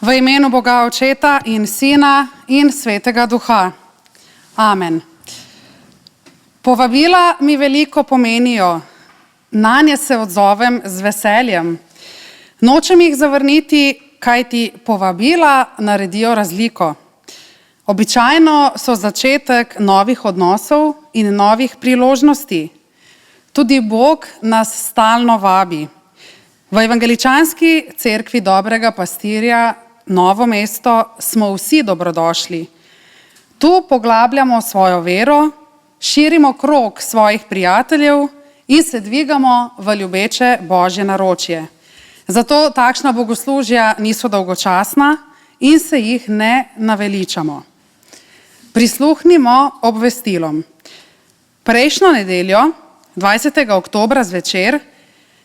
V imenu Boga Očeta in Sina in Svetega Duha. Amen. Povabila mi veliko pomenijo, nanje se odzovem z veseljem. Nočem jih zavrniti, kajti povabila naredijo razliko. Običajno so začetek novih odnosov in novih priložnosti. Tudi Bog nas stalno vabi. V Evangeličanski cerkvi Dobrega pastirja Novo mesto smo vsi dobrodošli. Tu poglabljamo svojo vero, širimo krog svojih prijateljev in se dvigamo v ljubeče Božje naročje. Zato takšna bogoslužja niso dolgočasna in se jih ne naveličamo. Prisluhnimo obvestilom. Prejšnjo nedeljo, 20. oktobra zvečer,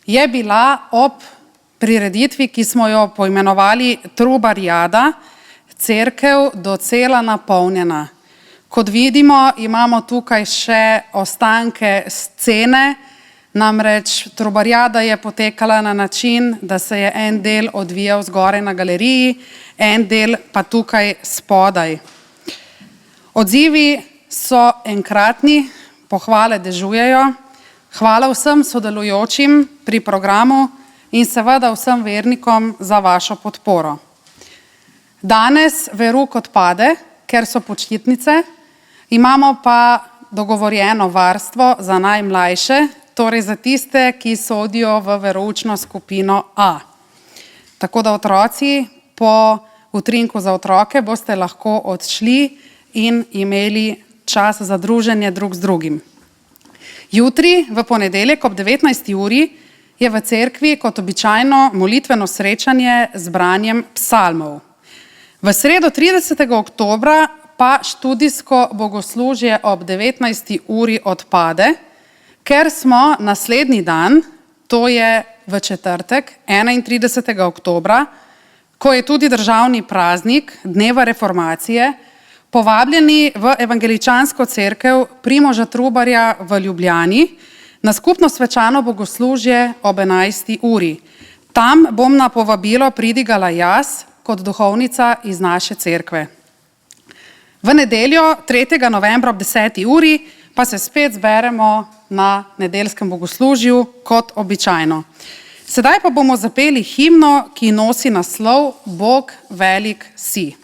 je bila ob prireditvi, ki smo jo poimenovali Trubarjada, cerkev docela napolnjena. Kot vidimo, imamo tukaj še ostanke scene, namreč Trubarjada je potekala na način, da se je en del odvijal zgoraj na galeriji, en del pa tukaj spodaj. Odzivi so enkratni, pohvale dežujejo. Hvala vsem sodelujočim pri programu in seveda vsem vernikom za vašo podporo. Danes veruk odpade, ker so počitnice, imamo pa dogovorjeno varstvo za najmlajše, torej za tiste, ki sodijo v veroučno skupino A. Tako da otroci po utrinku za otroke boste lahko odšli in imeli čas za druženje drug z drugim. Jutri, v ponedeljek ob 19. uri, je v cerkvi kot običajno molitveno srečanje z branjem psalmov. V sredo 30. oktobra pa študijsko bogoslužje ob 19. uri odpade, ker smo naslednji dan, to je v četrtek, 31. oktobra, ko je tudi državni praznik Dneva reformacije, povabljeni v Evangeličansko cerkev Primoža Trubarja v Ljubljani na skupno svečano bogoslužje ob 11. uri. Tam bom na povabilo pridigala jaz kot duhovnica iz naše cerkve. V nedeljo 3. novembra ob 10. uri pa se spet zberemo na nedeljskem bogoslužju kot običajno. Sedaj pa bomo zapeli himno, ki nosi naslov Bog velik si.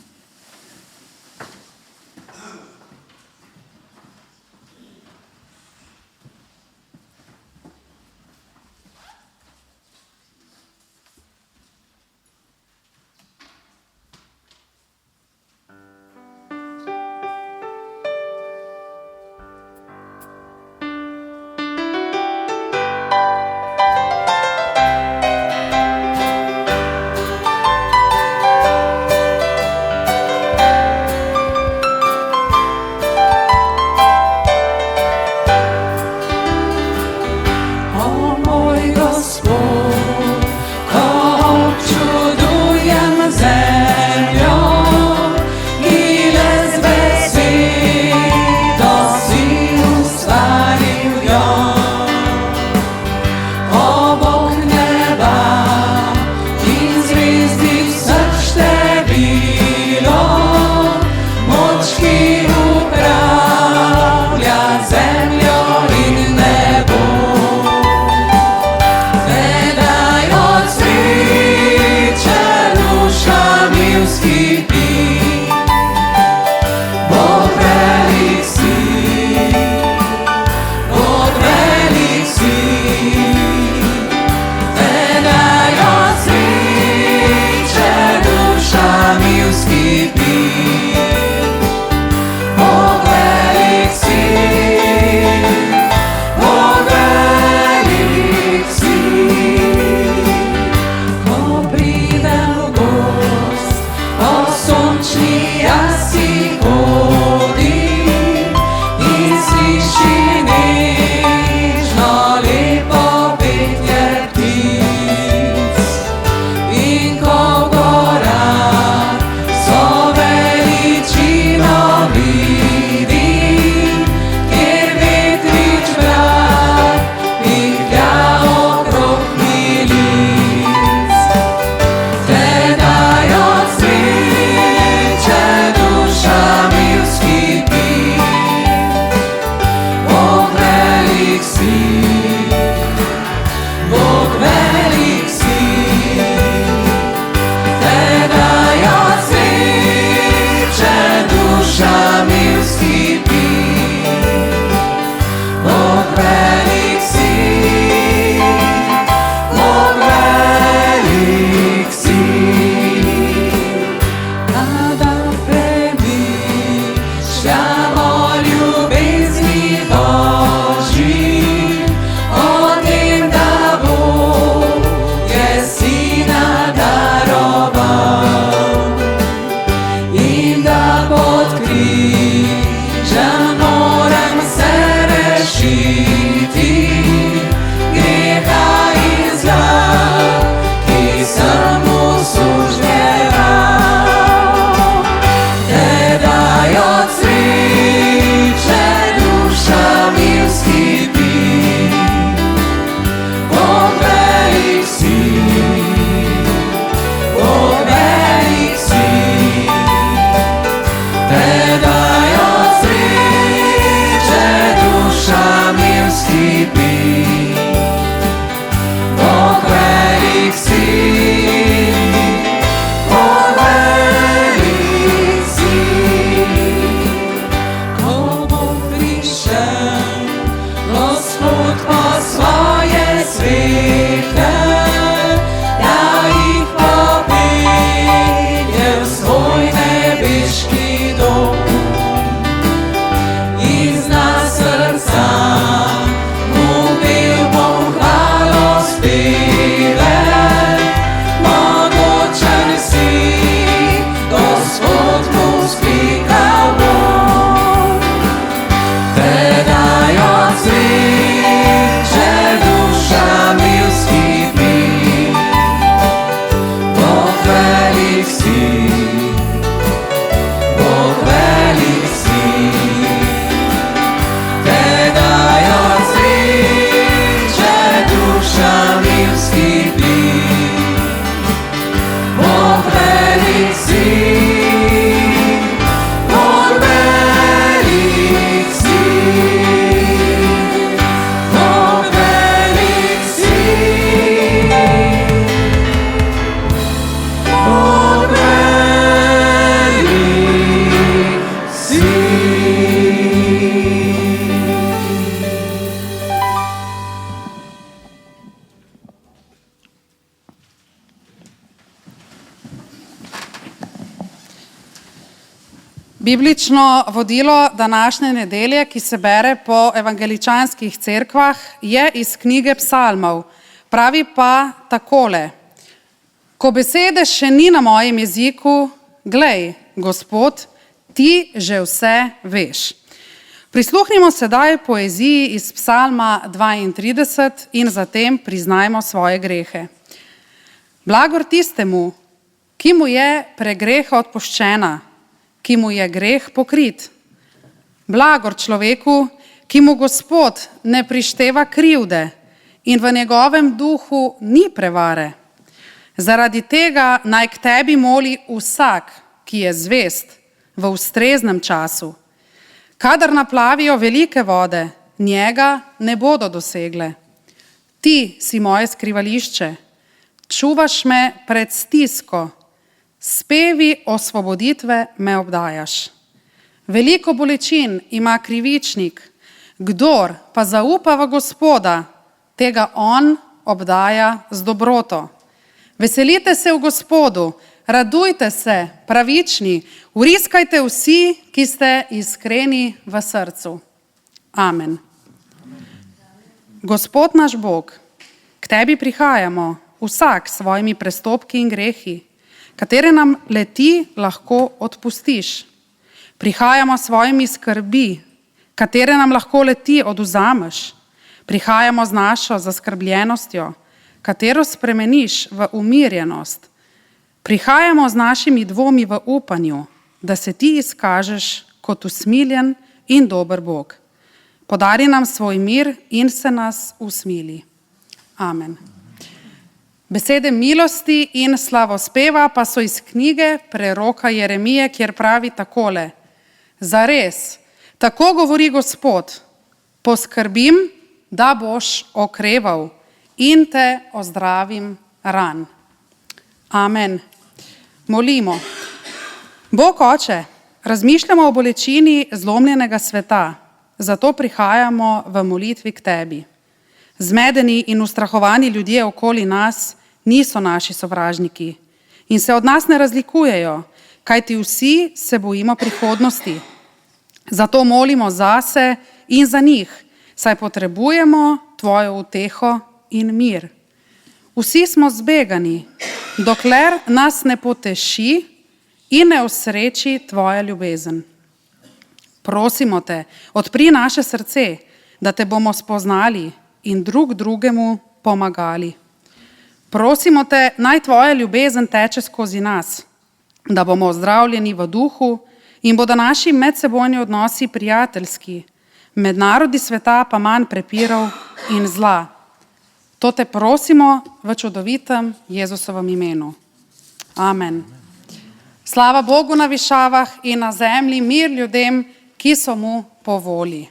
Biblično vodilo današnje nedelje, ki se bere po evangeličanskih cerkvah, je iz knjige Psalmov. Pravi pa takole: ko besede še ni na mojem jeziku, glej, Gospod, ti že vse veš. Prisluhnimo sedaj poeziji iz Psalma 32 in zatem priznajmo svoje grehe. Blagor tistemu, ki mu je pregreha odpuščena, ki mu je greh pokrit. Blagor človeku, ki mu Gospod ne prišteva krivde in v njegovem duhu ni prevare. Zaradi tega naj k tebi moli vsak, ki je zvest v ustreznem času. Kadar naplavijo velike vode, njega ne bodo dosegle. Ti si moje skrivališče, čuvaš me pred stisko, spevi osvoboditve me obdajaš. Veliko bolečin ima krivičnik, kdor pa zaupa v Gospoda, tega on obdaja z dobroto. Veselite se v Gospodu, radujte se, pravični, vriskajte vsi, ki ste iskreni v srcu. Amen. Gospod naš Bog, k tebi prihajamo, vsak s svojimi prestopki in grehi, katere nam leti lahko odpustiš. Prihajamo s svojimi skrbi, katere nam lahko leti odvzameš. Prihajamo z našo zaskrbljenostjo, katero spremeniš v umirjenost. Prihajamo z našimi dvomi v upanju, da se ti izkažeš kot usmiljen in dober Bog. Podari nam svoj mir in se nas usmili. Amen. Besede milosti in slavospeva pa so iz knjige preroka Jeremije, kjer pravi takole: zares, tako govori Gospod, poskrbim, da boš okreval in te ozdravim ran. Amen. Molimo. Bog Oče, razmišljamo o bolečini zlomljenega sveta, zato prihajamo v molitvi k tebi. Zmedeni in ustrahovani ljudje okoli nas niso naši sovražniki in se od nas ne razlikujejo, kajti vsi se bojimo prihodnosti. Zato molimo zase in za njih, saj potrebujemo tvojo uteho in mir. Vsi smo zbegani, dokler nas ne poteši in ne osreči tvoja ljubezen. Prosimo te, odpri naše srce, da te bomo spoznali in drug drugemu pomagali. Prosimo te, naj tvoja ljubezen teče skozi nas, da bomo ozdravljeni v duhu in bodo naši medsebojni odnosi prijateljski, med narodi sveta pa manj prepirov in zla. To te prosimo v čudovitem Jezusovem imenu. Amen. Slava Bogu na višavah in na zemlji mir ljudem, ki so mu po volji.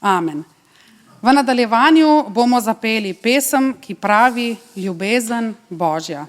Amen. V nadaljevanju bomo zapeli pesem, ki pravi Ljubezen Božja.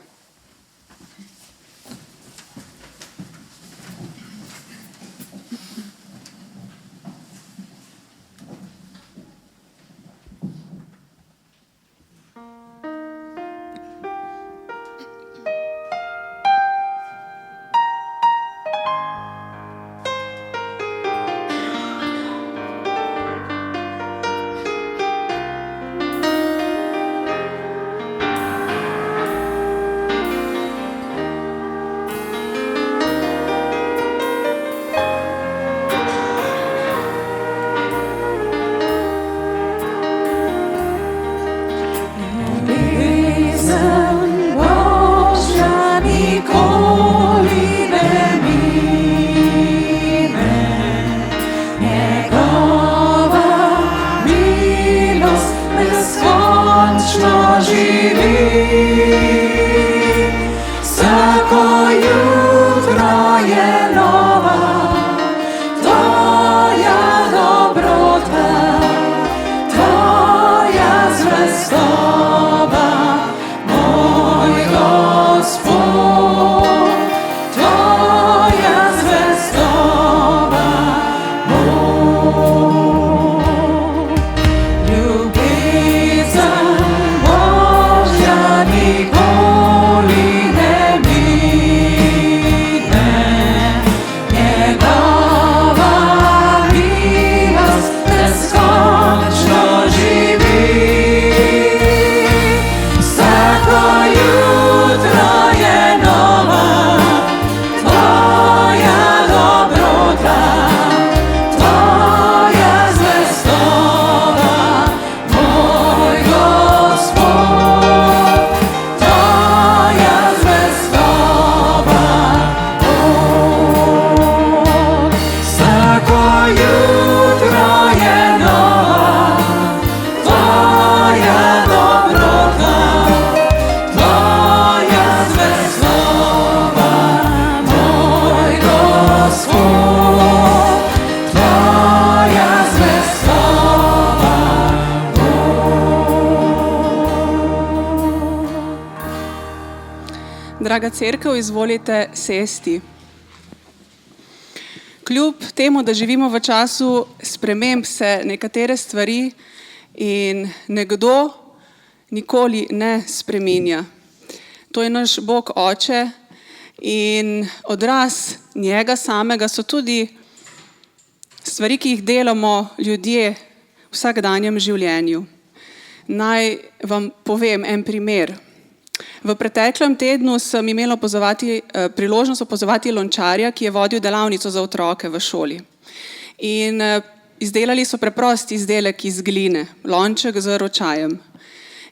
Ljubezen Božja nikoli Draga cerkev, izvolite sesti. Kljub temu, da živimo v času sprememb, se nekatere stvari in nekdo nikoli ne spreminja. To je naš Bog Oče in odraz njega samega so tudi stvari, ki jih delamo ljudje v vsakdanjem življenju. Naj vam povem en primer. V preteklem tednu sem imela priložnost opazovati lončarja, ki je vodil delavnico za otroke v šoli. In izdelali so preprost izdelek iz gline, lonček z ročajem.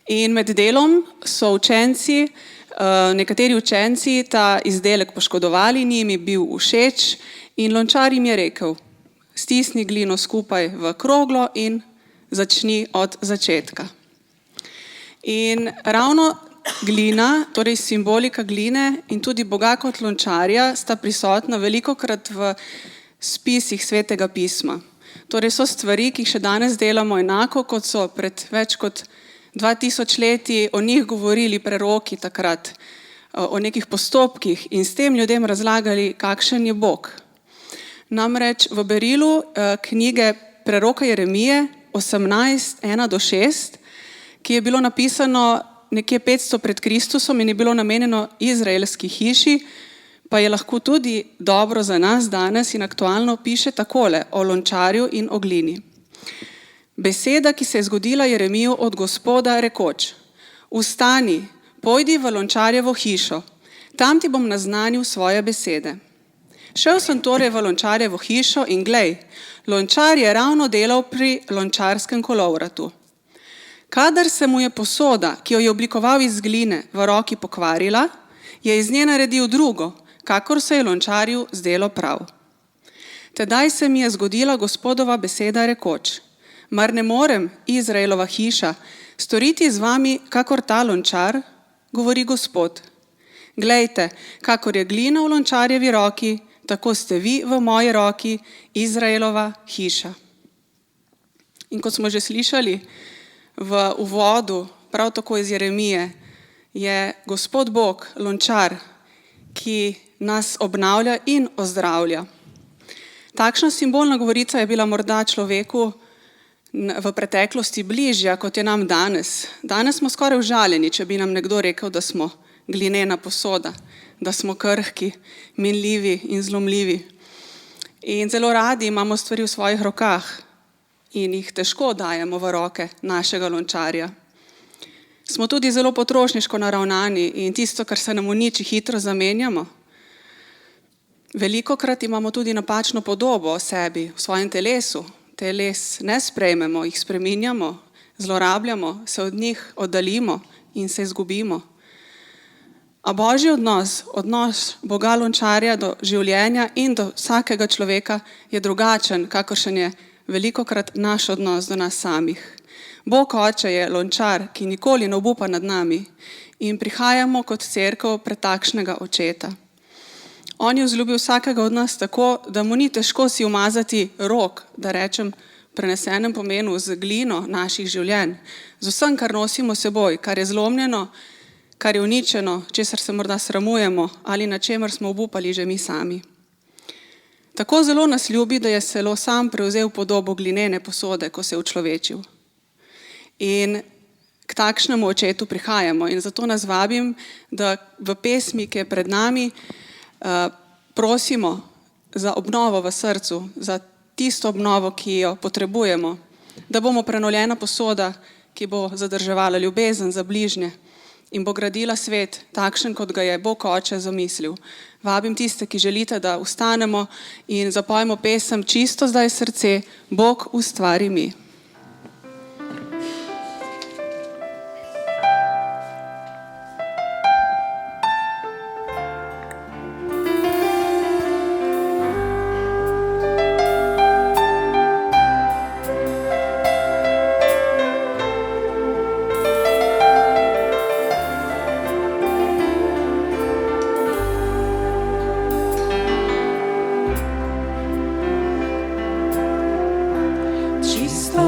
In med delom so nekateri učenci ta izdelek poškodovali, ni jim je bil všeč in lončar jim je rekel: stisni glino skupaj v kroglo in začni od začetka. In ravno glina, torej simbolika gline in tudi Boga kot lončarja sta prisotna velikokrat v spisih Svetega pisma. Torej so stvari, ki jih še danes delamo enako, kot so pred več kot 2000 leti o njih govorili preroki takrat, o nekih postopkih in s tem ljudem razlagali, kakšen je Bog. Namreč v berilu knjige preroka Jeremije 18:1-6, ki je bilo napisano nekje 500 pred Kristusom in je bilo namenjeno izraelski hiši, pa je lahko tudi dobro za nas danes in aktualno, piše takole o lončarju in o glini. Beseda, ki se je zgodila Jeremiju od Gospoda, rekoč: vstani, pojdi v lončarjevo hišo, tam ti bom naznanil svoje besede. Šel sem torej v lončarjevo hišo in glej, lončar je ravno delal pri lončarskem kolovratu. Kadar se mu je posoda, ki jo je oblikoval iz gline, v roki pokvarila, je iz nje naredil drugo, kakor se je lončarju zdelo prav. Tedaj se mi je zgodila Gospodova beseda rekoč: mar ne morem, Izraelova hiša, storiti z vami, kakor ta lončar, govori Gospod. Glejte, kakor je glina v lončarjevi roki, tako ste vi v moji roki, Izraelova hiša. In kot smo že slišali v uvodu, prav tako iz Jeremije, je Gospod Bog lončar, ki nas obnavlja in ozdravlja. Takšna simbolna govorica je bila morda človeku v preteklosti bližja, kot je nam danes. Danes smo skoraj užaljeni, če bi nam nekdo rekel, da smo glinena posoda, da smo krhki, minljivi in zlomljivi. In zelo radi imamo stvari v svojih rokah in jih težko dajemo v roke našega lončarja. Smo tudi zelo potrošniško naravnani in tisto, kar se nam uniči, hitro zamenjamo. Velikokrat imamo tudi napačno podobo o sebi, v svojem telesu. Teles ne sprejmemo, jih spreminjamo, zlorabljamo, se od njih oddaljimo in se izgubimo. A Božji odnos Boga lončarja do življenja in do vsakega človeka je drugačen, kakršen je velikokrat naš odnos do nas samih. Bog Oče je lončar, ki nikoli ne obupa nad nami in prihajamo kot cerkev pred takšnega očeta. On je vzljubil vsakega od nas tako, da mu ni težko si umazati rok, da rečem v prenesenem pomenu, z glino naših življenj, z vsem, kar nosimo seboj, kar je zlomljeno, kar je uničeno, česar se morda sramujemo ali na čemer smo obupali že mi sami. Tako zelo nas ljubi, da je celo sam prevzel podobo glinene posode, ko se je učlovečil. In k takšnemu očetu prihajamo in zato nas vabim, da v pesmi, ki je pred nami, prosimo za obnovo v srcu, za tisto obnovo, ki jo potrebujemo, da bomo prenovljena posoda, ki bo zadrževala ljubezen za bližnje in bo gradila svet takšen, kot ga je Bog Oče zamislil. Vabim tiste, ki želite, da vstanemo in zapojemo pesem Čisto zdaj srce, Bog ustvari mi.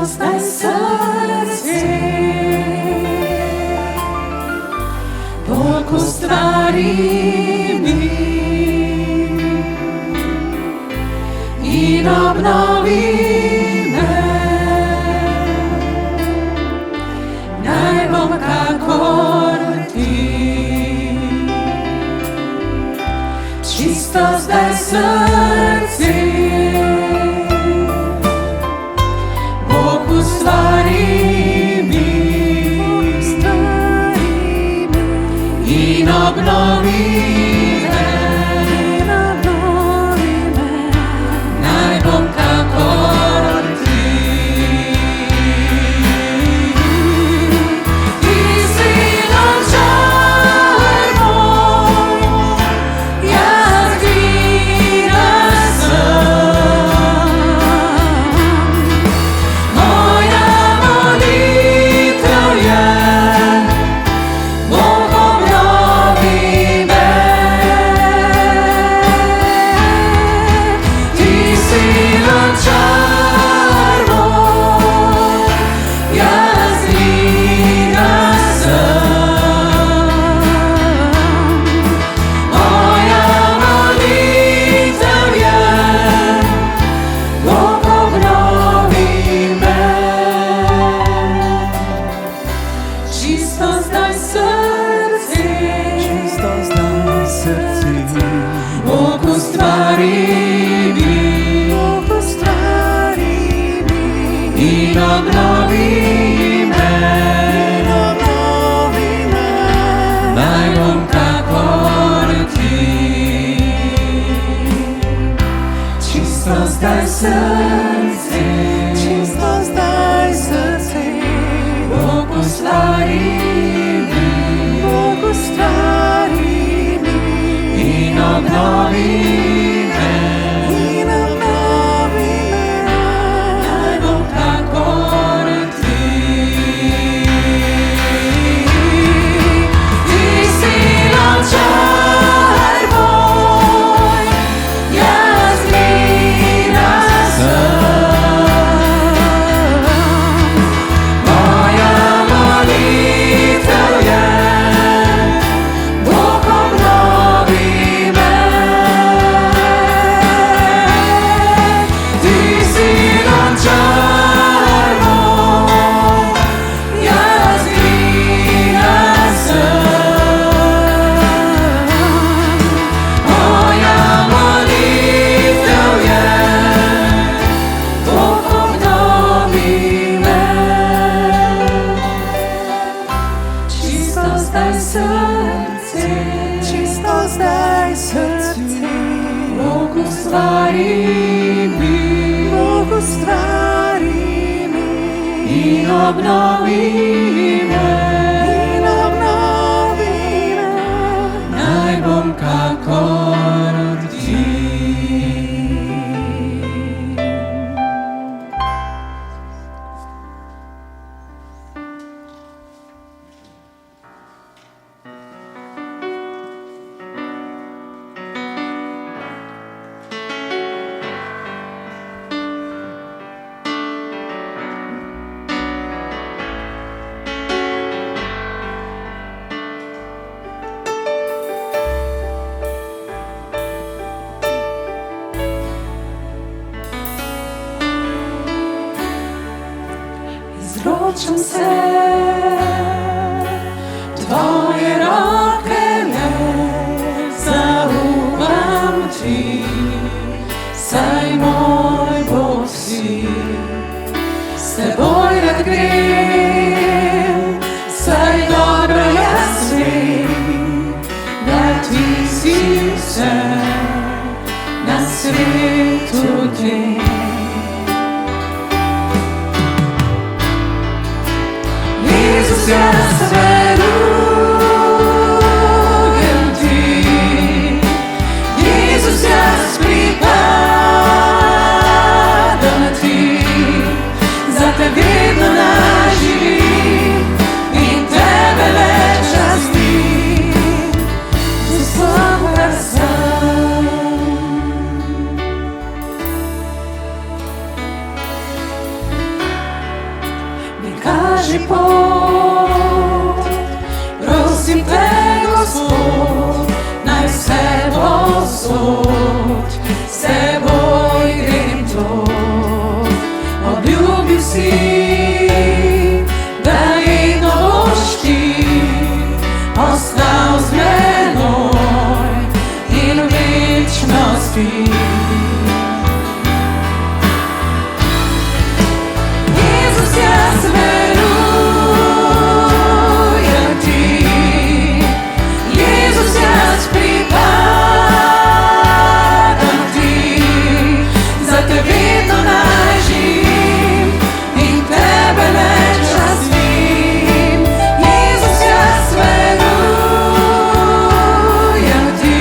Zdaj srce, Bog ustvari. ustvari mi in obnovi me. Naj bom kakor ti, čisto zdaj srce. Bog ustvari mi in obnovi me. Naj bom kakor ti. Ti si lončar moj, jaz glina sem. Moja molitev je, Bog obnovi me. Ti si lončar moj, jaz glina sem. Moja molitev je, Bog obnovi me. Čisto zdaj srce, Bog ustvari mi in obnovi me. Naj bom kakor ti. Čisto zdaj srce, Bog ustvari mi in obnovi me. Naj bom kakor ti. Ti si lončar moj, jaz glina sem. Moja molitev je, Bog obnovi me. Ti si lončar moj, jaz glina sem. Moja molitev je, Bog obnovi me. Čisto zdaj srce, Bog ustvari mi in obnovi me. Naj bom kakor ti. Izročam se, tvoje roke le zaupam ti, saj moj Bog si. S teboj rad grem, saj dobro jaz vem, da ti si vse na svetu tem. Jezus, jaz verujem ti. Jezus, jaz pripadam ti. Za te vedno naj živim in tebe le častim z vsem, kar sem. Mi kaži pot, prosim te, Gospod, vse posod, s teboj grem to. Obljubil si, da vedno boš ti ostal z menoj in v večnosti. Jezus, jaz verujem ti, Jezus, jaz pripadam ti, za te vedno naj živim in tebe le častim. Jezus, jaz verujem ti,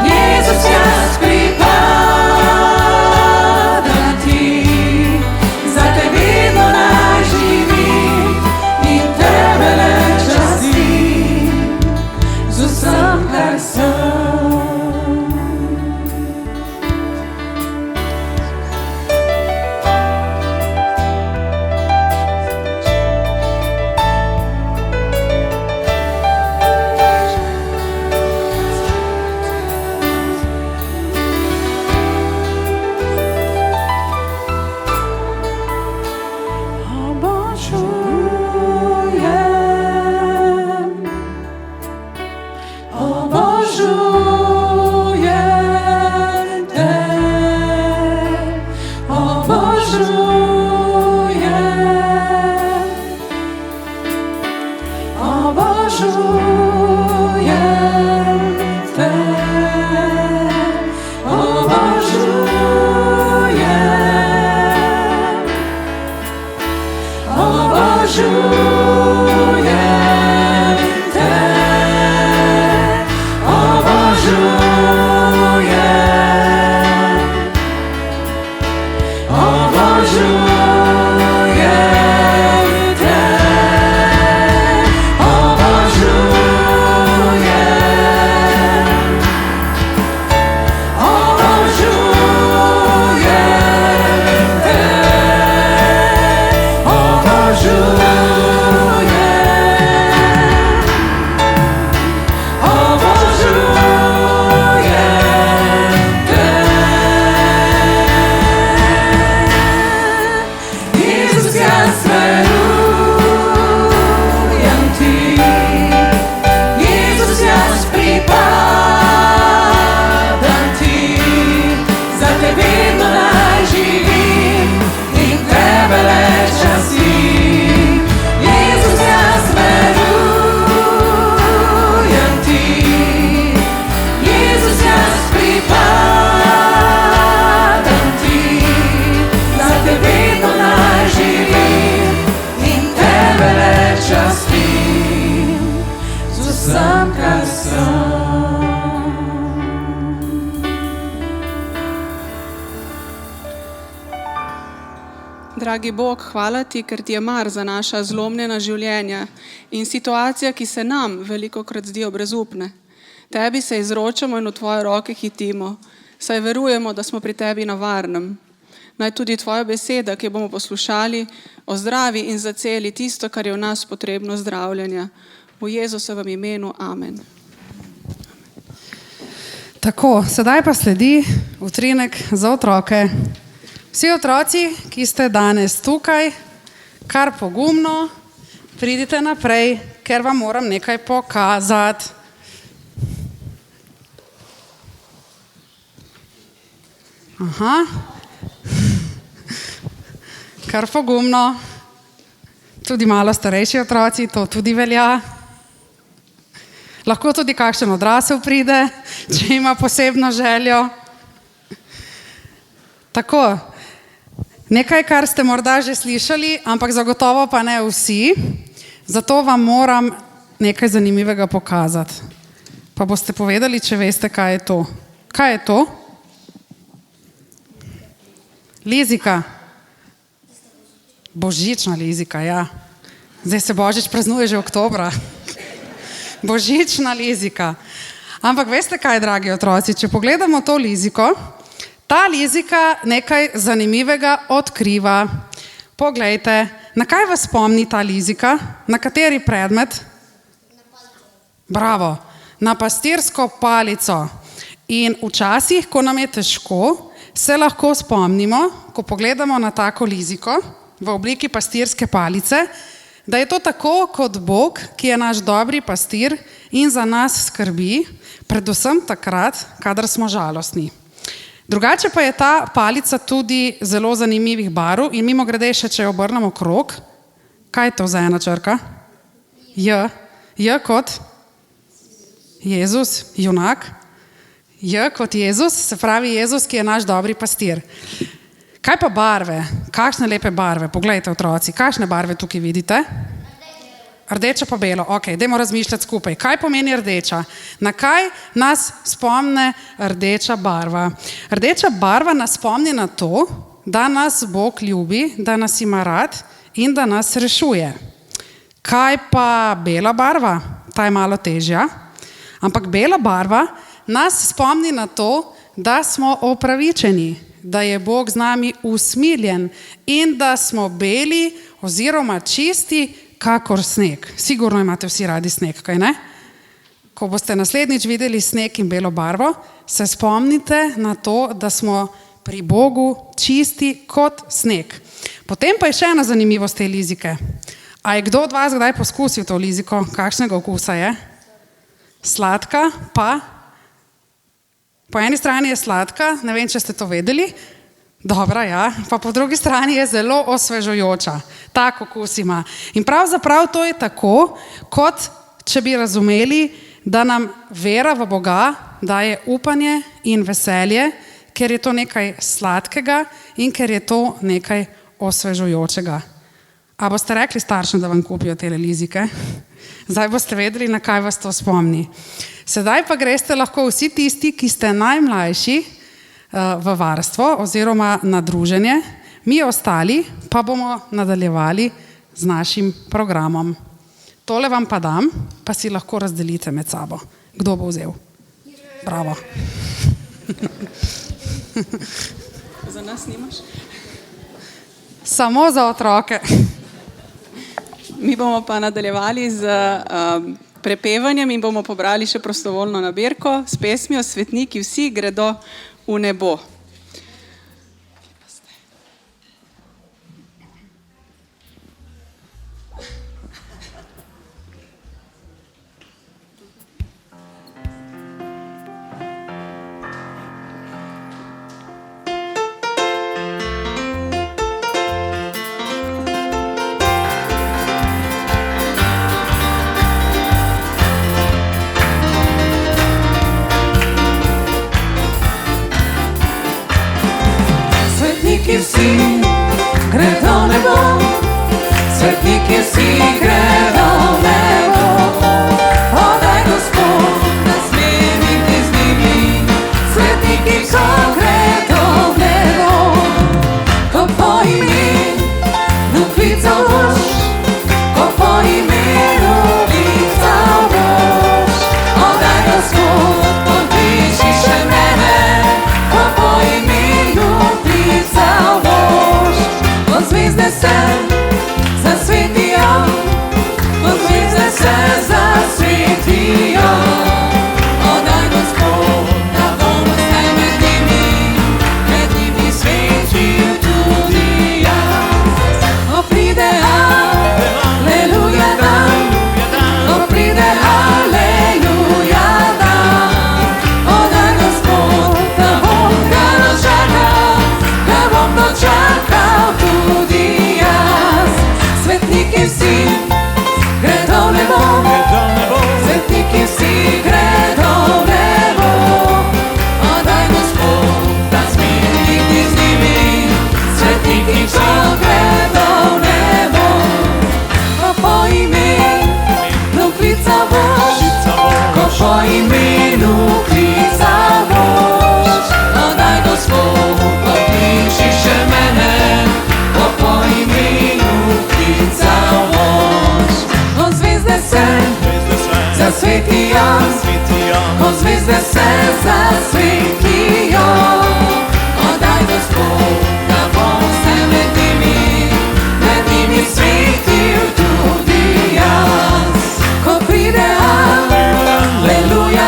Jezus, jaz pripadam ti, za te vedno naj živim in tebe le častim z vsem, kar sem. Obožujem te, obožujem te, Dragi Bog, hvala ti, ker ti je mar za naša zlomljena življenja in situacija, ki se nam velikokrat zdijo brezupne. Tebi se izročamo in v tvoje roke hitimo, saj verujemo, da smo pri tebi na varnem. Naj tudi tvoja beseda, ki jo bomo poslušali, ozdravi in zaceli tisto, kar je v nas potrebno zdravljenja. V Jezusovem imenu, amen. Tako, sedaj pa sledi utrinek za otroke. Vsi otroci, ki ste danes tukaj, kar pogumno, pridite naprej, ker vam moram nekaj pokazati. Aha. Kar pogumno. Tudi malo starejši otroci, to tudi velja. Lahko tudi kakšen odrasel pride, če ima posebno željo. Tako, nekaj, kar ste morda že slišali, ampak zagotovo pa ne vsi, zato vam moram nekaj zanimivega pokazati. Pa boste povedali, če veste, kaj je to. Kaj je to? Lizika. Božična lizika, ja. Zdaj se Božič praznuje že oktobra. Božična lizika. Ampak veste kaj, dragi otroci, če pogledamo to liziko, ta lizika nekaj zanimivega odkriva. Poglejte, na kaj vas spomni ta lizika? Na kateri predmet? Bravo. na pastirsko palico. In včasih, ko nam je težko, se lahko spomnimo, ko pogledamo na tako liziko v obliki pastirske palice, da je to tako kot Bog, ki je naš dobri pastir in za nas skrbi, predvsem takrat, kadar smo žalostni. Drugače pa je ta palica tudi zelo zanimivih barv in mimogrede še, če jo obrnemo krog, kaj je to za ena črka? J. J kot Jezus, junak. J kot Jezus, se pravi Jezus, ki je naš dobri pastir. Kaj pa barve? Kakšne lepe barve? Poglejte, otroci, kakšne barve tukaj vidite? Rdeča pa belo. Ok, dajmo razmišljati skupaj. Kaj pomeni rdeča? Na kaj nas spomne rdeča barva? Rdeča barva nas spomni na to, da nas Bog ljubi, da nas ima rad in da nas rešuje. Kaj pa bela barva? Ta je malo težja. Ampak bela barva nas spomni na to, da smo opravičeni, da je Bog z nami usmiljen in da smo beli oziroma čisti kakor sneg. Sigurno imate vsi radi sneg, kaj ne? Ko boste naslednjič videli sneg in belo barvo, se spomnite na to, da smo pri Bogu čisti kot sneg. Potem pa je še ena zanimivost te lizike. A je kdo od vas kdaj poskusil to liziko? Kakšnega okusa je? Sladka, pa? Po eni strani je sladka, ne vem, če ste to vedeli. Dobra, ja. Pa po drugi strani je zelo osvežujoča. Tak okus ima. In pravzaprav to je tako, kot če bi razumeli, da nam vera v Boga daje upanje in veselje, ker je to nekaj sladkega in ker je to nekaj osvežujočega. A boste rekli staršem, da vam kupijo tele lizike? Zdaj boste vedeli, na kaj vas to spomni. Sedaj pa greste lahko vsi tisti, ki ste najmlajši v varstvo oziroma na druženje, mi ostali pa bomo nadaljevali z našim programom. Tole vam pa dam, pa si lahko razdelite med sabo. Kdo bo vzel? Bravo. Za nas nimaš? Samo za otroke. Mi bomo pa nadaljevali z prepevanjem in bomo pobrali še prostovoljno nabirko s pesmijo Svetniki vsi gredo v nebo. Svetniki vsi gredo v nebo, svetniki vsi gredo v nebo. Podaj Gospod, da smem iti z njimi, svetniki so gredo v nebo. Ko po imenu klical boš, ko po imenu klical boš. Podaj Gospod, podpiši še mene, ko po imenu klical boš. Od zvezde se zasvetijo, od zvezde se zasvetijo. Podaj Gospod, da bom vsaj med njimi svetil tudi jaz. Ko pride aleluja dan, ko pride aleluja dan. Podaj Gospod, da bom ga dočakal tudi jaz. Svetniki vsi gredo v nebo, svetniki vsi gredo v nebo. Podaj Gospod, da smem iti z njimi, svetniki so gredo v nebo. Ko po imenu klical boš, ko po imenu klical boš. Podaj Gospod, podpiši še mene, ko po imenu klical boš. Ko zvezde se zasvetijo, ko zvezde se zasvetijo. Podaj Gospod, da bom vse med njimi svetil tudi jaz. Ko pride aleluja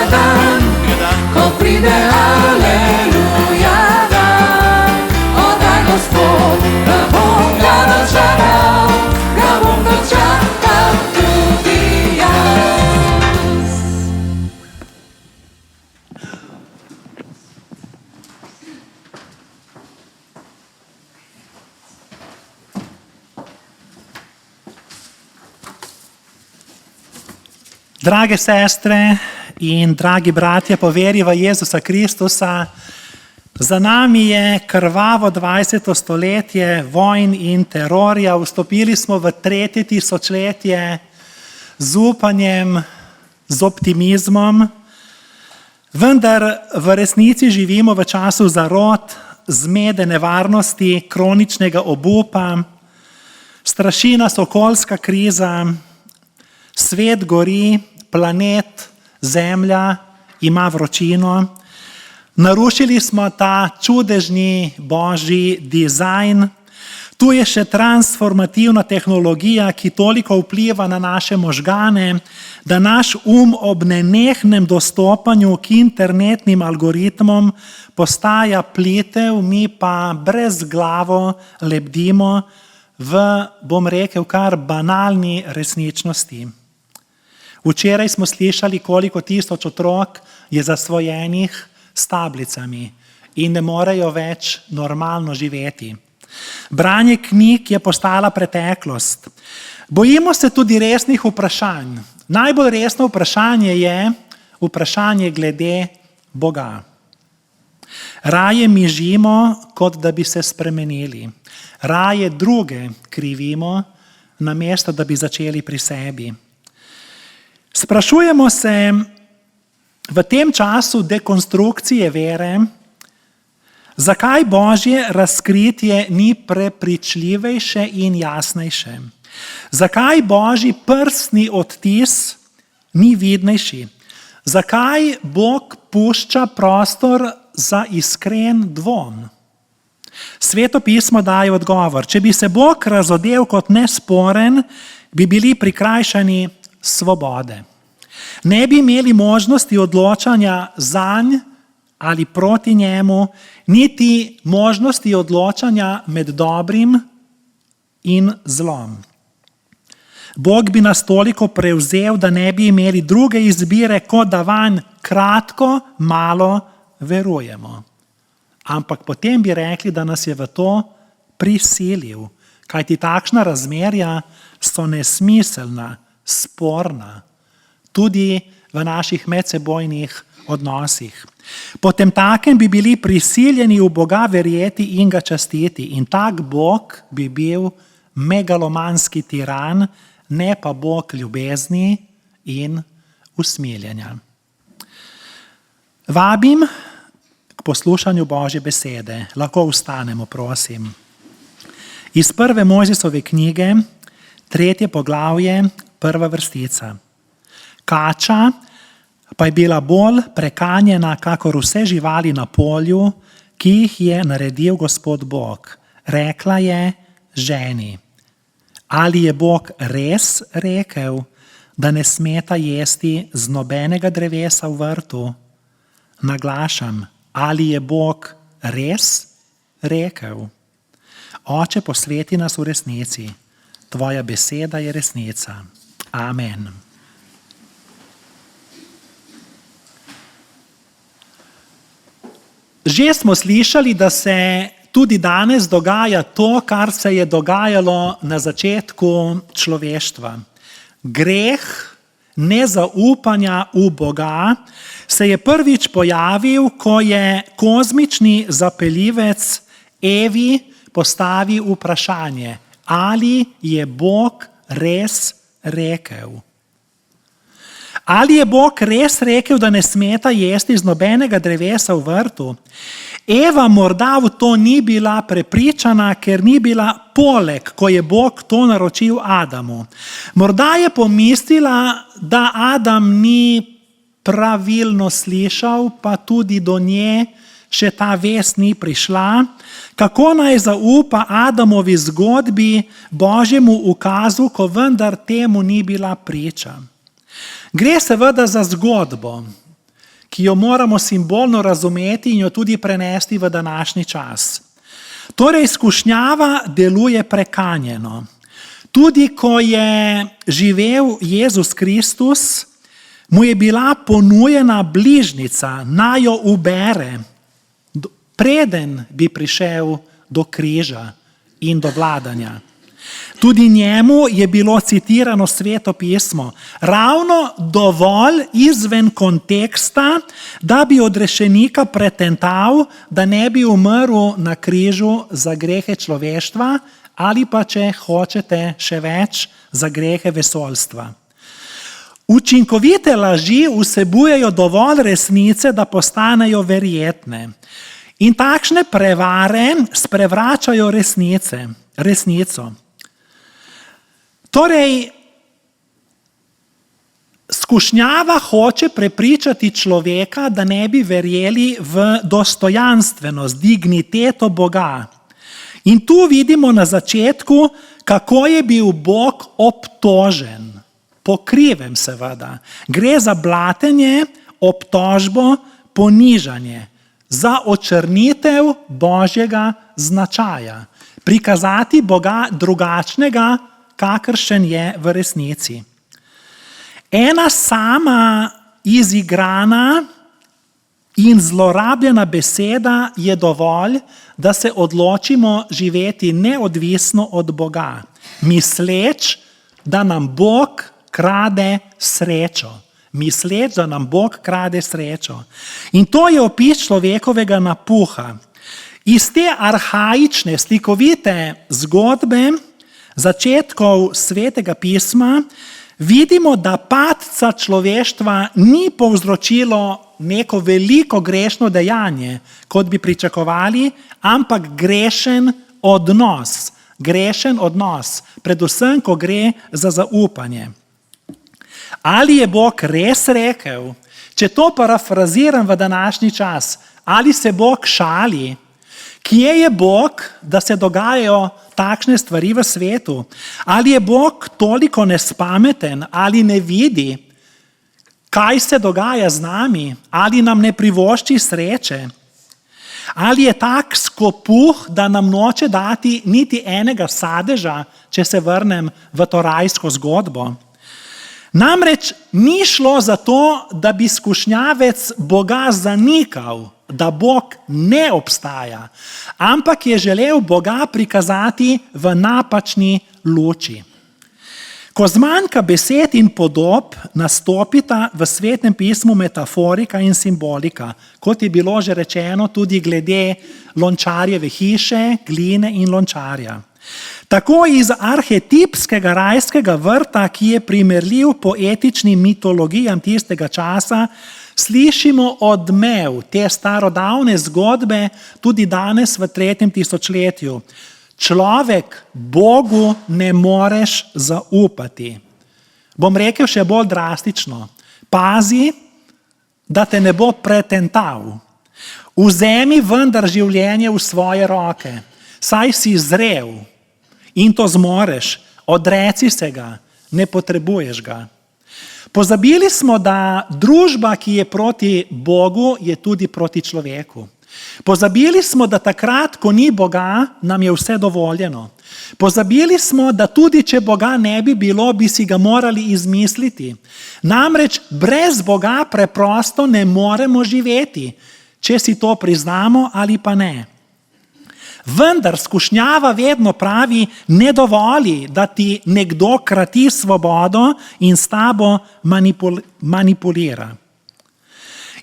Drage sestre in dragi bratje po veri v Jezusa Kristusa, za nami je krvavo 20. stoletje vojn in terorja. Vstopili smo v 3. tisočletje z upanjem, z optimizmom, vendar v resnici živimo v času zarot, zmede, nevarnosti, kroničnega obupa, straši nas okoljska kriza, svet gori, planet, zemlja ima vročino. Narušili smo ta čudežni božji dizajn. Tu je še transformativna tehnologija, ki toliko vpliva na naše možgane, da naš ob nenehnem dostopanju k internetnim algoritmom postaja plitev, mi pa brezglavo lebdimo v, bom rekel, kar banalni resničnosti. Včeraj smo slišali, koliko tisoč otrok je zasvojenih s tablicami in ne morejo več normalno živeti. Branje knjig je postala preteklost. Bojimo se tudi resnih vprašanj. Najbolj resno vprašanje je vprašanje glede Boga. Raje mižimo, kot da bi se spremenili. Raje druge krivimo, namesto da bi začeli pri sebi. Sprašujemo se v tem času dekonstrukcije vere, zakaj Božje razkritje ni prepričljivejše in jasnejše? Zakaj Božji prstni odtis ni vidnejši? Zakaj Bog pušča prostor za iskren dvom? Sveto pismo daje odgovor. Če bi se Bog razodel kot nesporen, bi bili prikrajšani svobode. Ne bi imeli možnosti odločanja zanj ali proti njemu, niti možnosti odločanja med dobrim in zlom. Bog bi nas toliko prevzel, da ne bi imeli druge izbire, kot da vanj kratko, malo verujemo. Ampak potem bi rekli, da nas je v to prisilil, kajti takšna razmerja so nesmiselna, sporna, tudi v naših medsebojnih odnosih. Potemtakem bi bili prisiljeni v Boga verjeti in ga častiti. In tak Bog bi bil megalomanski tiran, ne pa Bog ljubezni in usmiljenja. Vabim k poslušanju Božje besede. Lahko vstanemo, prosim. Iz 1. Mojzesove knjige, 3. poglavje, 1. vrstica. Kača pa je bila bolj prekanjena, kakor vse živali na polju, ki jih je naredil Gospod Bog. Rekla je ženi: ali je Bog res rekel, da ne smeta jesti z nobenega drevesa v vrtu? Naglašam, ali je Bog res rekel? Oče, posveti nas v resnici. Tvoja beseda je resnica. Amen. Že smo slišali, da se tudi danes dogaja to, kar se je dogajalo na začetku človeštva. Greh nezaupanja v Boga se je prvič pojavil, ko je kozmični zapeljivec Evi postavil vprašanje, ali je Bog res rekel. Ali je Bog res rekel, da ne smeta jesti z nobenega drevesa v vrtu? Eva morda v to ni bila prepričana, ker ni bila poleg, ko je Bog to naročil Adamu. Morda je pomislila, da Adam ni pravilno slišal, pa tudi do nje še ta vest ni prišla. Kako naj zaupa Adamovi zgodbi, Božjemu ukazu, ko vendar temu ni bila priča? Gre seveda za zgodbo, ki jo moramo simbolno razumeti in jo tudi prenesti v današnji čas. Torej, skušnjava deluje prekanjeno. Tudi ko je živel Jezus Kristus, mu je bila ponujena bližnica, naj jo ubere, preden bi prišel do križa in do vladanja. Tudi njemu je bilo citirano Sveto pismo, ravno dovolj izven konteksta, da bi odrešenika pretental, da ne bi umrl na križu za grehe človeštva ali pa, če hočete še več, za grehe vesoljstva. Učinkovite laži vsebujejo dovolj resnice, da postanejo verjetne. In takšne prevare sprevračajo resnico. Torej, skušnjava hoče prepričati človeka, da ne bi verjeli v dostojanstvenost, digniteto Boga. In tu vidimo na začetku, kako je bil Bog obtožen. Po krivem seveda. Gre za blatenje, obtožbo, ponižanje. Za očrnitev Božjega značaja. Prikazati Boga drugačnega, kakršen je v resnici. Ena sama izigrana in zlorabljena beseda je dovolj, da se odločimo živeti neodvisno od Boga, misleč, da nam Bog krade srečo. Misleč, da nam Bog krade srečo. In to je opis človekovega napuha. Iz te arhaične, slikovite zgodbe začetkov Svetega pisma vidimo, da padca človeštva ni povzročilo neko veliko grešno dejanje, kot bi pričakovali, ampak grešen odnos. Grešen odnos, predvsem, ko gre za zaupanje. Ali je Bog res rekel, če to parafraziram v današnji čas, ali se Bog šali? Kje je Bog, da se dogajajo takšne stvari v svetu? Ali je Bog toliko nespameten ali ne vidi, kaj se dogaja z nami? Ali nam ne privošči sreče? Ali je tak skopuh, da nam noče dati niti enega sadeža, če se vrnem v to rajsko zgodbo? Namreč ni šlo za to, da bi skušnjavec Boga zanikal, da Bog ne obstaja, ampak je želel Boga prikazati v napačni luči. Ko zmanjka besed in podob, nastopita v Svetem pismu metaforika in simbolika, kot je bilo že rečeno tudi glede lončarjeve hiše, gline in lončarja. Tako iz arhetipskega rajskega vrta, ki je primerljiv poetičnim mitologijam tistega časa, slišimo odmev te starodavne zgodbe tudi danes v 3. tisočletju. Človek, Bogu ne moreš zaupati. Bom rekel še bolj drastično. Pazi, da te ne bo pretental. Vzemi vendar življenje v svoje roke, saj si zrel in to zmoreš, odreci se ga, ne potrebuješ ga. Pozabili smo, da družba, ki je proti Bogu, je tudi proti človeku. Pozabili smo, da takrat, ko ni Boga, nam je vse dovoljeno. Pozabili smo, da tudi če Boga ne bi bilo, bi si ga morali izmisliti. Namreč brez Boga preprosto ne moremo živeti, če si to priznamo ali pa ne. Vendar skušnjava vedno pravi, ne dovoli, da ti nekdo krati svobodo in s tabo manipulira.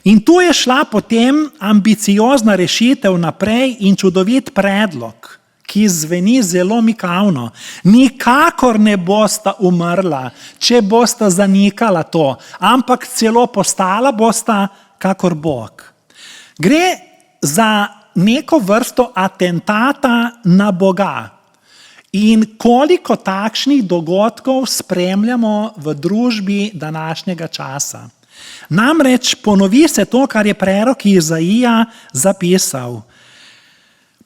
In tu je šla potem ambiciozna rešitev naprej in čudovit predlog, ki zveni zelo mikavno. Nikakor ne bosta umrla, če bosta zanikala to, ampak celo postala bosta kakor Bog. Gre za neko vrsto atentata na Boga. In koliko takšnih dogodkov spremljamo v družbi današnjega časa. Namreč ponovi se to, kar je prerok Izaija zapisal.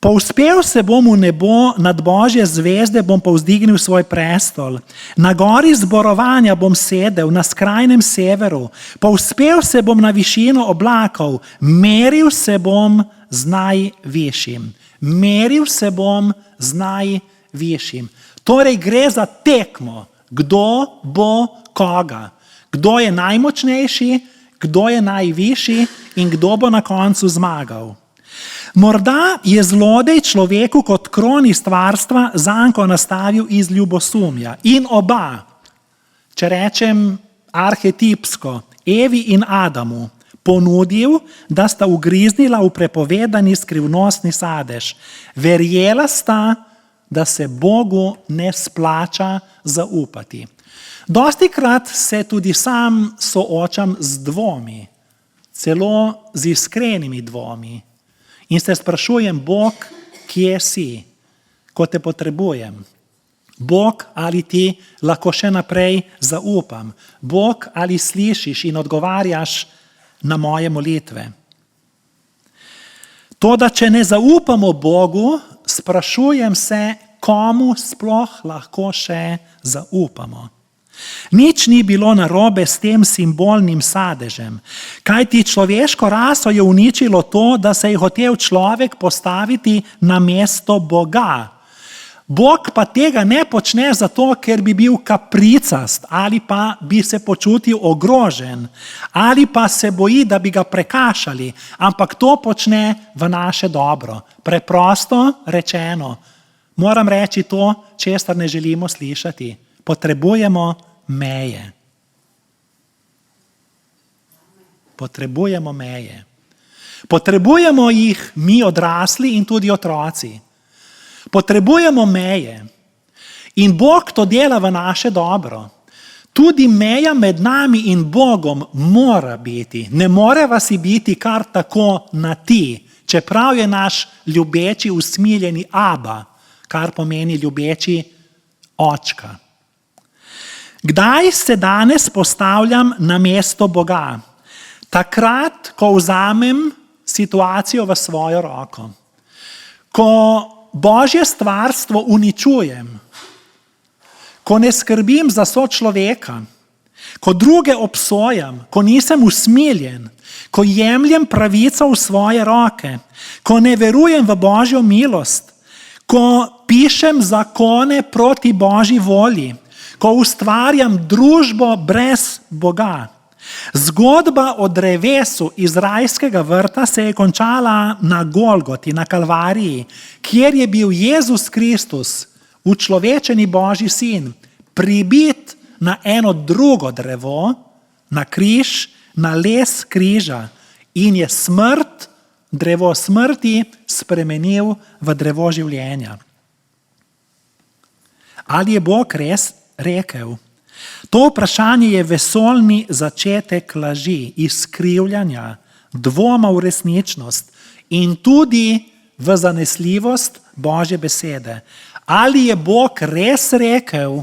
Povzpel se bom v nebo, nad Božje zvezde bom povzdignil svoj prestol. Na gori zborovanja bom sedel, na skrajnem severu. Povzpel se bom na višino oblakov, meril se bom z najvišjim. Meril se bom z najvišjim. Torej gre za tekmo, kdo bo koga. Kdo je najmočnejši, kdo je najvišji in kdo bo na koncu zmagal. Morda je zlodej človeku kot kroni stvarstva zanko nastavil iz ljubosumja. In oba, če rečem arhetipsko, Evi in Adamu, ponudil, da sta ugriznila v prepovedani skrivnostni sadež. Verjela sta, da se Bogu ne splača zaupati. Dostikrat se tudi sam soočam z dvomi, celo z iskrenimi dvomi. In se sprašujem, Bog, kje si, ko te potrebujem? Bog, ali ti lahko še naprej zaupam? Bog, ali slišiš in odgovarjaš na moje molitve? Toda, če ne zaupamo Bogu, sprašujem se, komu sploh lahko še zaupamo. Nič ni bilo narobe s tem simbolnim sadežem, kajti človeško raso je uničilo to, da se je hotel človek postaviti na mesto Boga. Bog pa tega ne počne zato, ker bi bil kapricast ali pa bi se počutil ogrožen ali pa se boji, da bi ga prekašali, ampak to počne v naše dobro. Preprosto rečeno, moram reči to, česar ne želimo slišati. Potrebujemo meje. Potrebujemo meje. Potrebujemo jih mi odrasli in tudi otroci. Potrebujemo meje. In Bog to dela v naše dobro. Tudi meja med nami in Bogom mora biti. Ne more vas biti kar tako na ti, čeprav je naš ljubeči usmiljeni Aba, kar pomeni ljubeči očka. Kdaj se danes postavljam na mesto Boga? Takrat, ko vzamem situacijo v svojo roko. Ko Božje stvarstvo uničujem. Ko ne skrbim za sočloveka. Ko druge obsojam. Ko nisem usmiljen. Ko jemljem pravico v svoje roke. Ko ne verujem v Božjo milost. Ko pišem zakone proti Božji volji. Ko ustvarjam družbo brez Boga. Zgodba o drevesu iz rajskega vrta se je končala na Golgoti, na Kalvariji, kjer je bil Jezus Kristus, učlovečeni Božji sin, pribit na eno drugo drevo, na križ, na les križa in je smrt, drevo smrti spremenil v drevo življenja. Ali je Bog res rekel? To vprašanje je vesoljni začetek laži, izkrivljanja, dvoma v resničnost in tudi v zanesljivost Božje besede. Ali je Bog res rekel,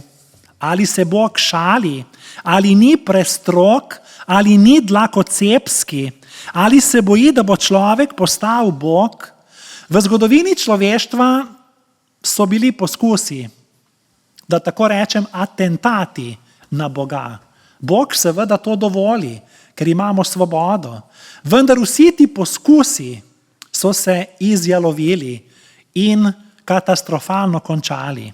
ali se Bog šali, ali ni prestrog, ali ni dlakocepski, ali se boji, da bo človek postal Bog? V zgodovini človeštva so bili poskusi, da tako rečem, atentati na Boga. Bog seveda to dovoli, ker imamo svobodo. Vendar vsi ti poskusi so se izjalovili in katastrofalno končali.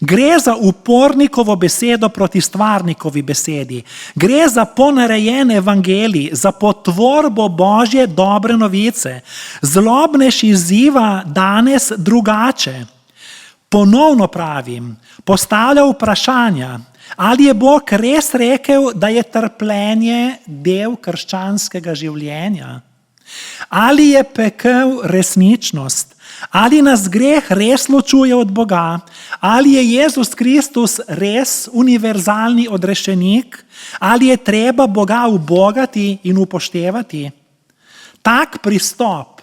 Gre za upornikovo besedo proti stvarnikovi besedi. Gre za ponarejen evangelij, za potvorbo Božje dobre novice. Zlobnež izziva danes drugače. Ponovno pravim, postavlja vprašanja, ali je Bog res rekel, da je trpljenje del krščanskega življenja? Ali je pekel resničnost? Ali nas greh res ločuje od Boga? Ali je Jezus Kristus res univerzalni odrešenik? Ali je treba Boga ubogati in upoštevati? Tak pristop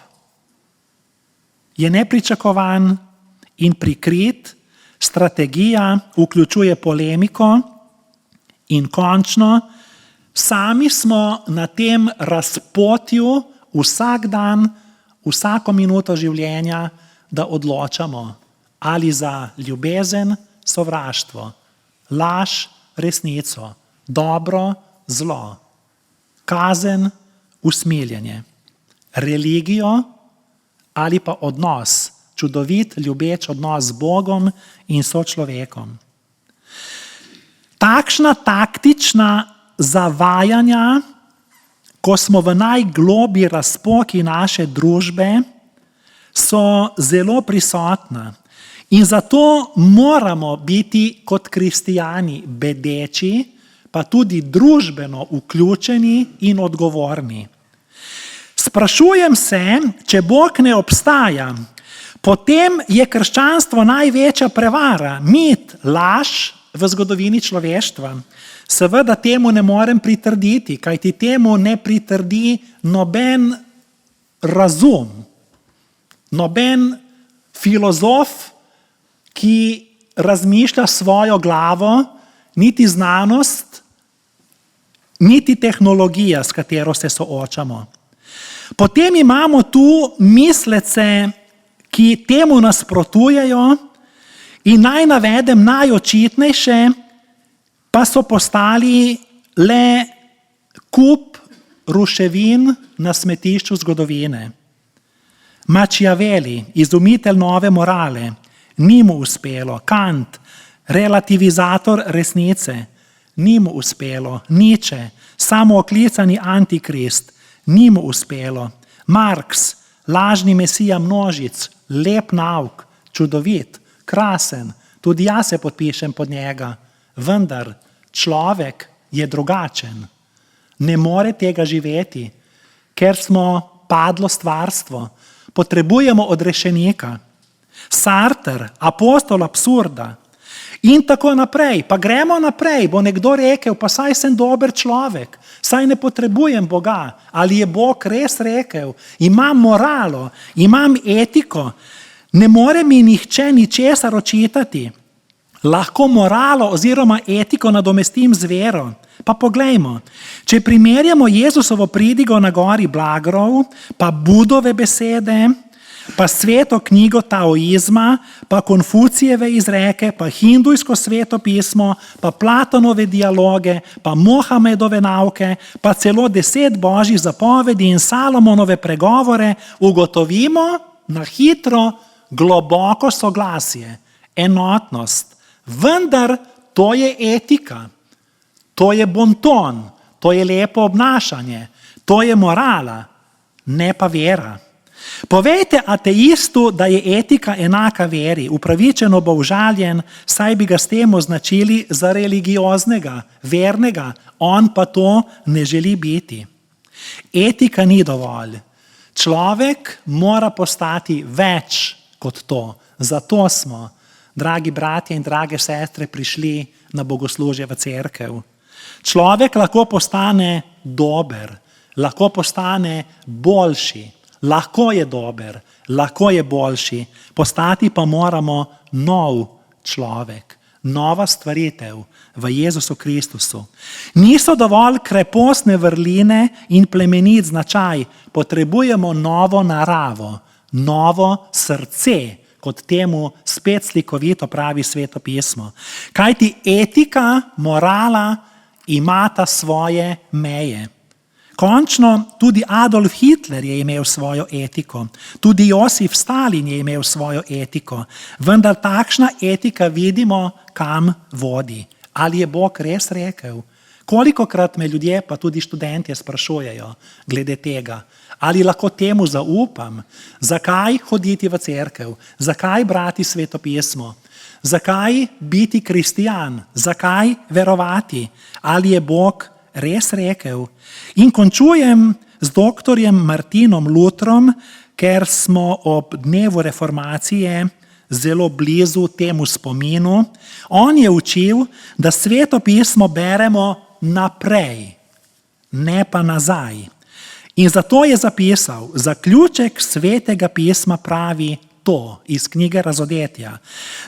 je nepričakovan in prikrit, strategija vključuje polemiko in končno sami smo na tem razpotju vsak dan, vsako minuto življenja, da odločamo ali za ljubezen, sovraštvo, laž, resnico, dobro, zlo, kazen, usmiljenje, religijo ali pa odnos, čudovit, ljubeč odnos z Bogom in sočlovekom. Takšna taktična zavajanja, ko smo v najgloblji razpoki naše družbe, so zelo prisotna in zato moramo biti kot kristijani bedeči, pa tudi družbeno vključeni in odgovorni. Sprašujem se, če Bog ne obstaja, potem je krščanstvo največja prevara, mit, laž v zgodovini človeštva. Seveda temu ne morem pritrditi, kajti temu ne pritrdi noben razum, noben filozof, ki razmišlja svojo glavo, niti znanost, niti tehnologija, s katero se soočamo. Potem imamo tu mislece, ki temu nasprotujejo in naj navedem najočitnejše, pa so postali le kup ruševin na smetišču zgodovine. Machiavelli, izumitelj nove morale, ni mu uspelo. Kant, relativizator resnice, ni mu uspelo. Nietzsche, samooklicani antikrist, ni mu uspelo. Marx, lažni mesija množic, lep nauk, čudovit, krasen, tudi jaz se podpišem pod njega, vendar človek je drugačen. Ne more tega živeti, ker smo padlo stvarstvo. Potrebujemo odrešenika. Sartre, apostol absurda. In tako naprej. Pa gremo naprej, bo nekdo rekel, pa saj sem dober človek, saj ne potrebujem Boga. Ali je Bog res rekel? Imam moralo, imam etiko, ne more mi nihče ničesar očitati. Lahko moralo oziroma etiko nadomestim z vero. Pa poglejmo, če primerjamo Jezusovo pridigo na gori Blagrov, pa Budove besede, pa sveto knjigo taoizma, pa Konfucijeve izreke, pa hindujsko sveto pismo, pa Platonove dialoge, pa Mohamedove nauke, pa celo 10 božjih zapovedi in Salomonove pregovore, ugotovimo na hitro globoko soglasje, enotnost. Vendar to je etika, to je bonton, to je lepo obnašanje, to je morala, ne pa vera. Povejte ateistu, da je etika enaka veri, upravičeno bo užaljen, saj bi ga s tem označili za religioznega, vernega, on pa to ne želi biti. Etika ni dovolj. Človek mora postati več kot to. Zato smo, dragi bratje in drage sestre, prišli na bogoslužje v cerkev. Človek lahko postane dober, lahko postane boljši. Lahko je dober, lahko je boljši, postati pa moramo nov človek, nova stvaritev v Jezusu Kristusu. Niso dovolj krepostne vrline in plemenit značaj, potrebujemo novo naravo, novo srce, kot temu spet slikovito pravi Sveto pismo. Kajti etika, morala imata svoje meje. Končno tudi Adolf Hitler je imel svojo etiko, tudi Josif Stalin je imel svojo etiko, vendar takšna etika vidimo, kam vodi. Ali je Bog res rekel? Kolikokrat me ljudje, pa tudi študentje sprašujejo glede tega, ali lahko temu zaupam, zakaj hoditi v cerkev, zakaj brati Sveto pismo, zakaj biti kristijan, zakaj verovati, ali je Bog res rekel. In končujem z doktorjem Martinom Lutherom, ker smo ob dnevu reformacije zelo blizu temu spominu. On je učil, da Sveto pismo beremo naprej, ne pa nazaj. In zato je zapisal, zaključek Svetega pisma pravi to iz knjige Razodetja.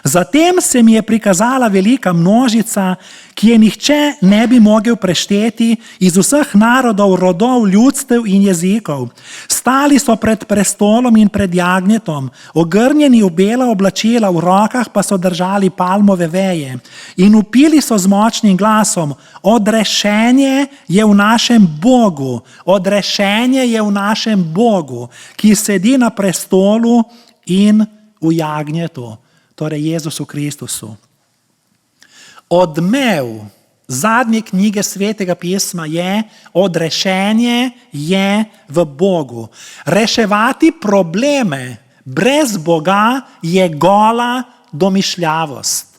Zatem se mi je prikazala velika množica, ki je nihče ne bi mogel prešteti, iz vseh narodov, rodov, ljudstev in jezikov. Stali so pred prestolom in pred jagnjetom, ogrnjeni v bela oblačila, v rokah pa so držali palmove veje in vpili so z močnim glasom: odrešenje je v našem Bogu, odrešenje je v našem Bogu, ki sedi na prestolu in v jagnjetu, torej Jezusu Kristusu. Odmev zadnje knjige Svetega pisma je: odrešenje je v Bogu. Reševati probleme Brez Boga je gola domišljavost.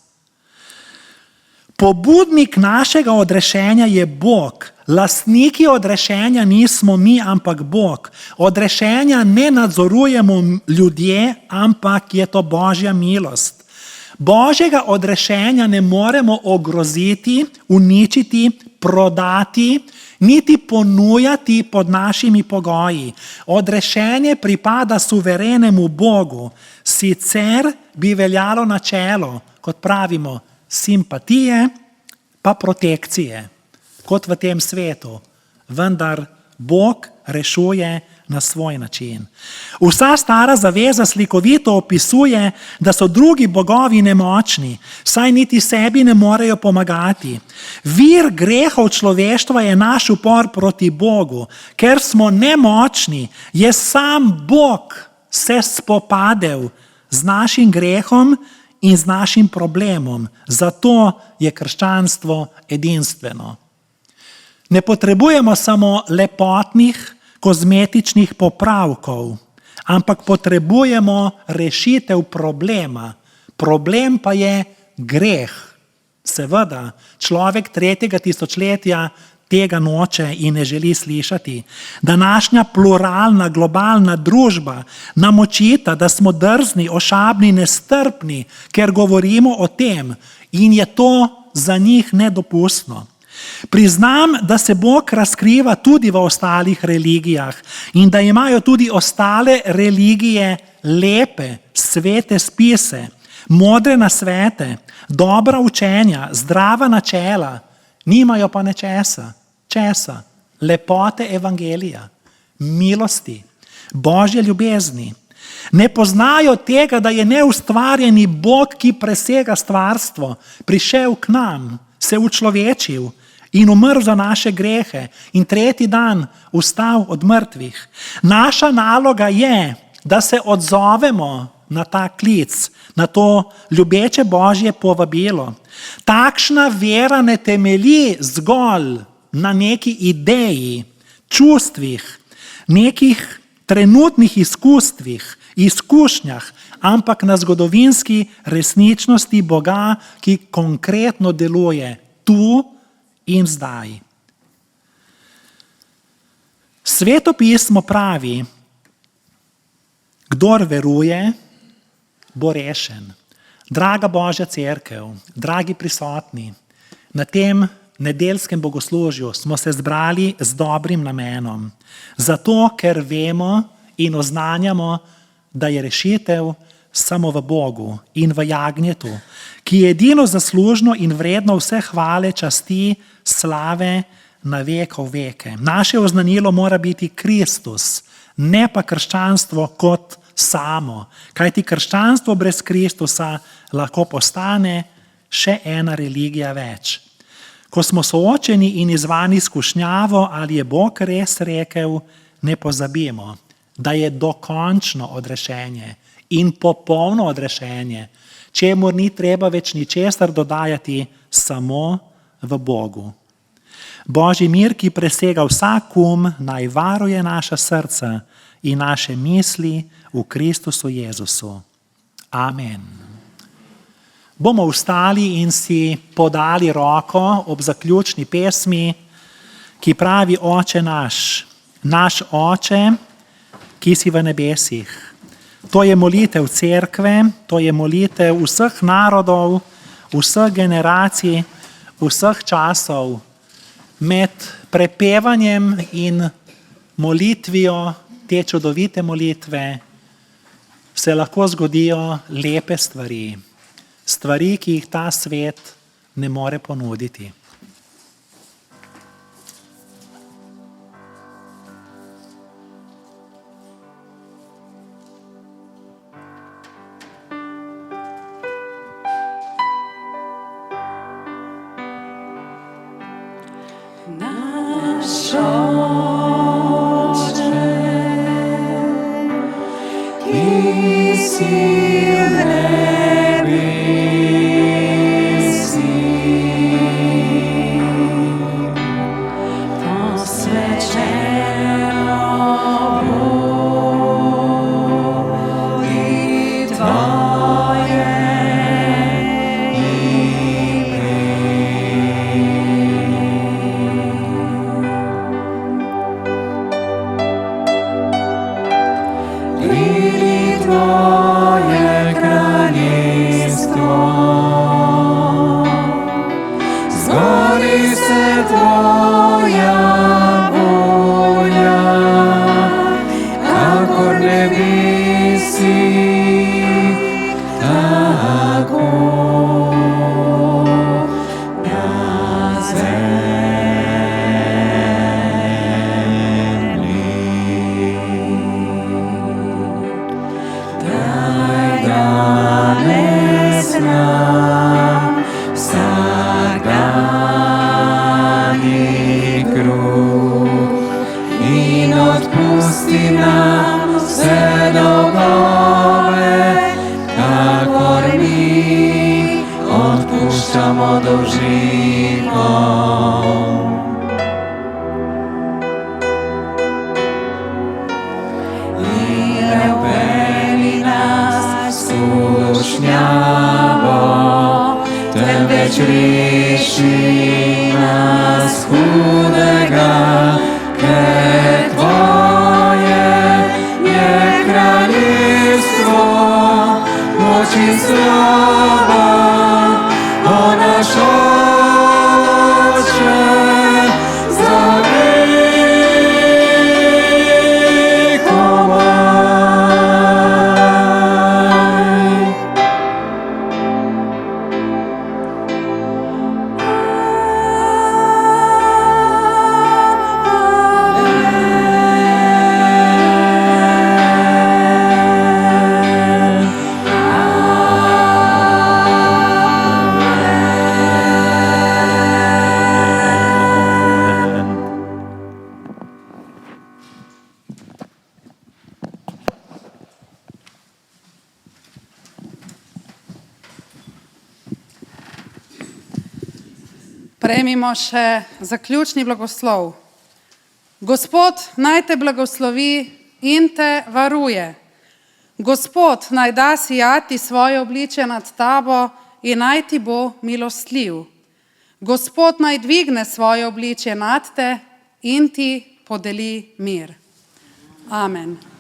Pobudnik našega odrešenja je Bog. Lastniki odrešenja nismo mi, ampak Bog. Odrešenja ne nadzorujemo ljudje, ampak je to Božja milost. Božjega odrešenja ne moremo ogroziti, uničiti, prodati, niti ponujati pod našimi pogoji. Odrešenje pripada suverenemu Bogu. Sicer bi veljalo načelo, kot pravimo, simpatije pa protekcije, kot v tem svetu. Vendar Bog rešuje na svoj način. Vsa stara zaveza slikovito opisuje, da so drugi bogovi nemočni, saj niti sebi ne morejo pomagati. Vir grehov človeštva je naš upor proti Bogu. Ker smo nemočni, je sam Bog se spopadel z našim grehom in z našim problemom. Zato je krščanstvo edinstveno. Ne potrebujemo samo lepotnih, kozmetičnih popravkov, ampak potrebujemo rešitev problema. Problem pa je greh. Seveda, človek 3. tisočletja tega noče in ne želi slišati. Današnja pluralna, globalna družba nam očita, da smo drzni, ošabni, nestrpni, ker govorimo o tem in je to za njih nedopustno. Priznam, da se Bog razkriva tudi v ostalih religijah in da imajo tudi ostale religije lepe, svete spise, modre nasvete, dobra učenja, zdrava načela, nimajo pa nečesa. Česa? Lepote evangelija, milosti, Božje ljubezni. Ne poznajo tega, da je neustvarjeni Bog, ki presega stvarstvo, prišel k nam, se učlovečil in umrl za naše grehe in 3. dan vstal od mrtvih. Naša naloga je, da se odzovemo na ta klic, na to ljubeče Božje povabilo. Takšna vera ne temelji zgolj na neki ideji, čustvih, nekih trenutnih izkušnjah, ampak na zgodovinski resničnosti Boga, ki konkretno deluje tu in zdaj. Sveto pismo pravi, kdor veruje, bo rešen. Draga Božja cerkev, dragi prisotni, na tem nedeljskem bogoslužju smo se zbrali z dobrim namenom. Zato, ker vemo in oznanjamo, da je rešitev samo v Bogu in v jagnjetu, ki je edino zaslužno in vredno vse hvale, časti, slave na vekov veke. Naše oznanilo mora biti Kristus, ne pa krščanstvo kot samo. Kajti krščanstvo brez Kristusa lahko postane še ena religija več. Ko smo soočeni in izzvani skušnjavo, ali je Bog res rekel, ne pozabimo, da je dokončno odrešenje in popolno odrešenje, čemur ni treba več ničesar dodajati, samo v Bogu. Božji mir, ki presega vsak naj varuje naša srca in naše misli v Kristusu Jezusu. Amen. Bomo vstali in si podali roko ob zaključni pesmi, ki pravi: Oče naš, naš Oče, ki si v nebesih. To je molitev cerkve, to je molitev vseh narodov, vseh generacij, vseh časov. Med prepevanjem in molitvijo te čudovite molitve se lahko zgodijo lepe stvari. Stvari, ki jih ta svet ne more ponuditi. Naš Oče, ki si v nebesih, posvečeno bodi odpusti nam vse dolgove, kakor mi odpuščamo dolžnikom. In ne vpelji nas v skušnjavo, temveč reši nas hudega, ker Tvoje je kraljestvo, moč in slava, o naš Oče, za vekomaj. Prejmimo še zaključni blagoslov. Gospod naj te blagoslovi in te varuje. Gospod naj da sijati svoje obličje nad tabo in naj ti bo milostljiv. Gospod naj dvigne svoje obličje nad te in ti podeli mir. Amen.